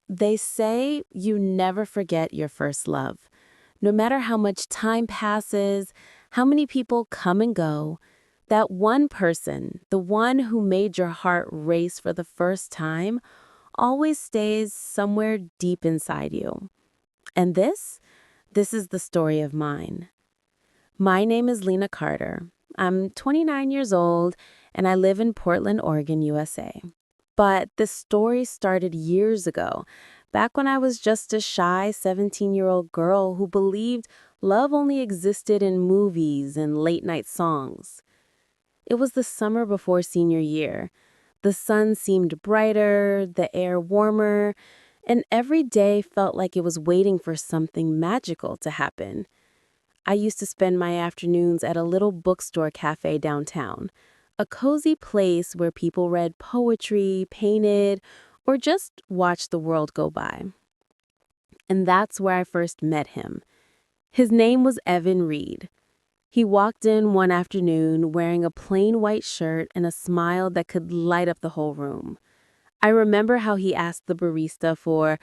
They say you never forget your first love. No matter how much time passes, how many people come and go, that one person, the one who made your heart race for the first time, always stays somewhere deep inside you. And this is the story of mine. My name is Lena Carter. I'm 29 years old and I live in Portland, Oregon, USA. But this story started years ago, back when I was just a shy 17-year-old girl who believed love only existed in movies and late-night songs. It was the summer before senior year. The sun seemed brighter, the air warmer, and every day felt like it was waiting for something magical to happen. I used to spend my afternoons at a little bookstore cafe downtown, a cozy place where people read poetry, painted, or just watched the world go by. And that's where I first met him. His name was Evan Reed. He walked in one afternoon wearing a plain white shirt and a smile that could light up the whole room. I remember how he asked the barista for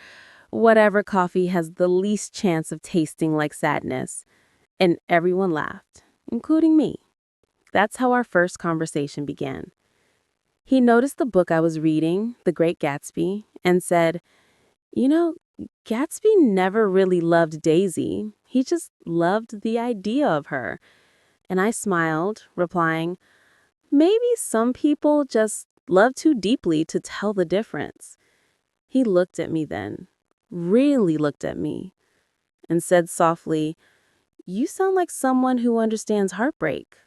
whatever coffee has the least chance of tasting like sadness, and everyone laughed, including me. That's how our first conversation began. He noticed the book I was reading, The Great Gatsby, and said, "You know, Gatsby never really loved Daisy. He just loved the idea of her." And I smiled, replying, "Maybe some people just love too deeply to tell the difference." He looked at me then, really looked at me, and said softly, "You sound like someone who understands heartbreak."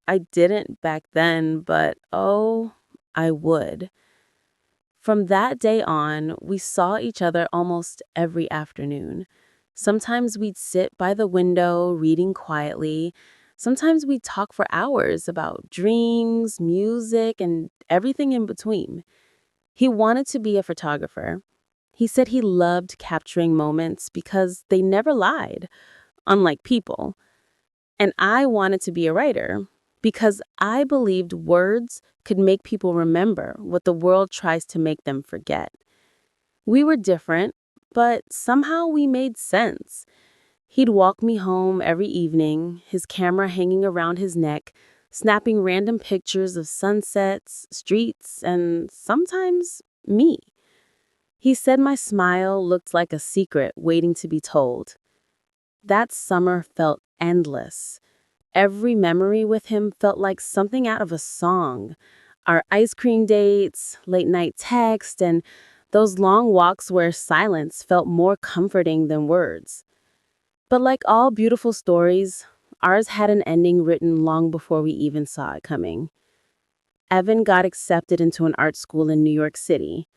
I didn't back then, but oh, I would. From that day on, we saw each other almost every afternoon. Sometimes we'd sit by the window reading quietly. Sometimes we'd talk for hours about dreams, music, and everything in between. He wanted to be a photographer. He said he loved capturing moments because they never lied, unlike people. And I wanted to be a writer because I believed words could make people remember what the world tries to make them forget. We were different, but somehow we made sense. He'd walk me home every evening, his camera hanging around his neck, snapping random pictures of sunsets, streets, and sometimes me. He said my smile looked like a secret waiting to be told. That summer felt endless. Every memory with him felt like something out of a song. Our ice cream dates, late night text, and those long walks where silence felt more comforting than words. But like all beautiful stories, ours had an ending written long before we even saw it coming. Evan got accepted into an art school in New York City.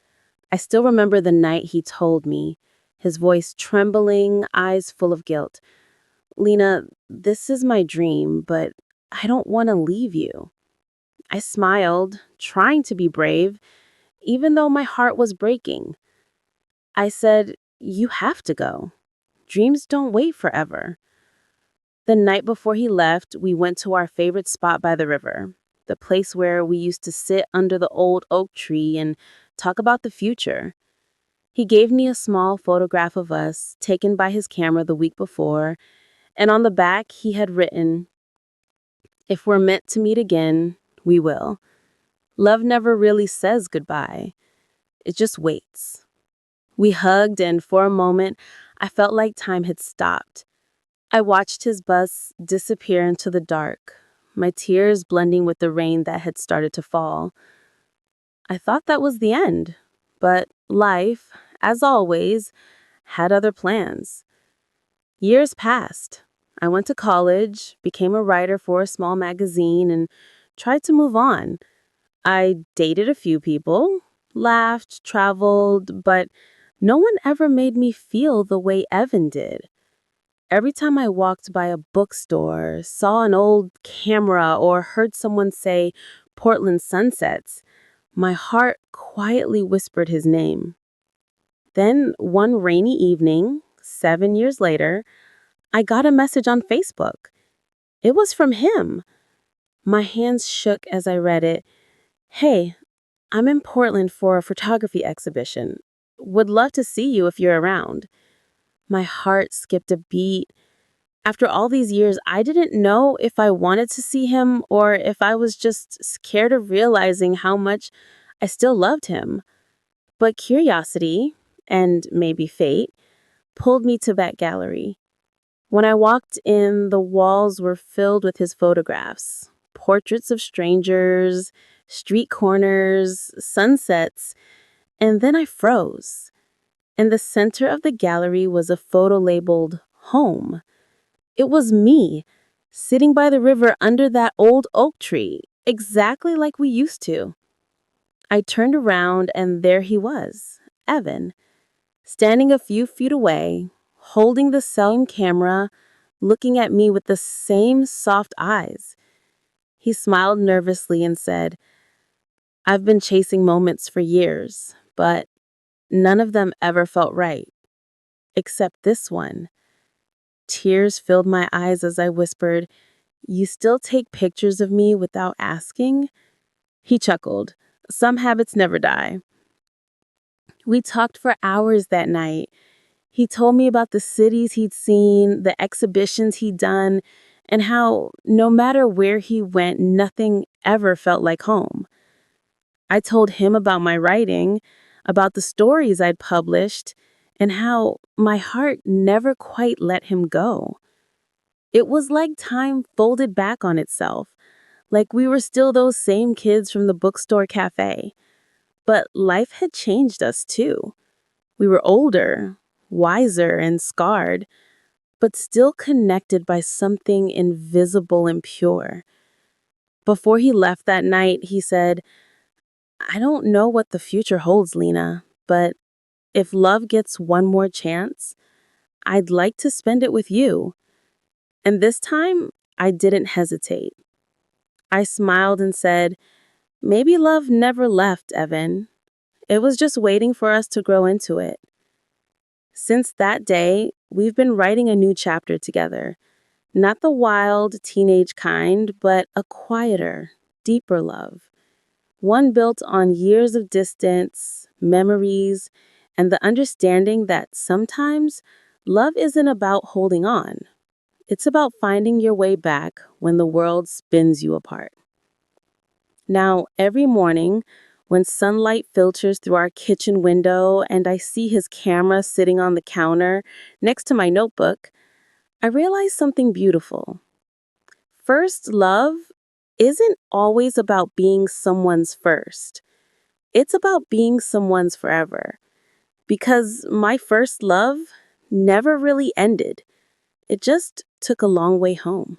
I still remember the night he told me, his voice trembling, eyes full of guilt. "Lena, this is my dream, but I don't want to leave you." I smiled, trying to be brave, even though my heart was breaking. I said, "You have to go. Dreams don't wait forever." The night before he left, we went to our favorite spot by the river, the place where we used to sit under the old oak tree and talk about the future. He gave me a small photograph of us, taken by his camera the week before, and on the back he had written, "If we're meant to meet again, we will. Love never really says goodbye. It just waits." We hugged, and for a moment, I felt like time had stopped. I watched his bus disappear into the dark, my tears blending with the rain that had started to fall. I thought that was the end, but life, as always, had other plans. Years passed. I went to college, became a writer for a small magazine, and tried to move on. I dated a few people, laughed, traveled, but no one ever made me feel the way Evan did. Every time I walked by a bookstore, saw an old camera, or heard someone say Portland sunsets, my heart quietly whispered his name. Then, one rainy evening, 7 years later, I got a message on Facebook. It was from him. My hands shook as I read it. "Hey, I'm in Portland for a photography exhibition. Would love to see you if you're around." My heart skipped a beat. After all these years, I didn't know if I wanted to see him or if I was just scared of realizing how much I still loved him. But curiosity, and maybe fate, pulled me to that gallery. When I walked in, the walls were filled with his photographs, portraits of strangers, street corners, sunsets, and then I froze. In the center of the gallery was a photo labeled Home. It was me, sitting by the river under that old oak tree, exactly like we used to. I turned around and there he was, Evan, standing a few feet away, holding the same camera, looking at me with the same soft eyes. He smiled nervously and said, "I've been chasing moments for years, but none of them ever felt right, except this one." Tears filled my eyes as I whispered, "You still take pictures of me without asking?" He chuckled. "Some habits never die." We talked for hours that night. He told me about the cities he'd seen, the exhibitions he'd done, and how no matter where he went, nothing ever felt like home. I told him about my writing, about the stories I'd published, and how my heart never quite let him go. It was like time folded back on itself, like we were still those same kids from the bookstore cafe. But life had changed us too. We were older, wiser, and scarred, but still connected by something invisible and pure. Before he left that night, he said, "I don't know what the future holds, Lena, but if love gets one more chance, I'd like to spend it with you." And this time, I didn't hesitate. I smiled and said, "Maybe love never left, Evan. It was just waiting for us to grow into it." Since that day, we've been writing a new chapter together. Not the wild, teenage kind, but a quieter, deeper love. One built on years of distance, memories, and the understanding that sometimes love isn't about holding on. It's about finding your way back when the world spins you apart. Now, every morning, when sunlight filters through our kitchen window and I see his camera sitting on the counter next to my notebook, I realize something beautiful. First love isn't always about being someone's first. It's about being someone's forever. Because my first love never really ended. It just took a long way home.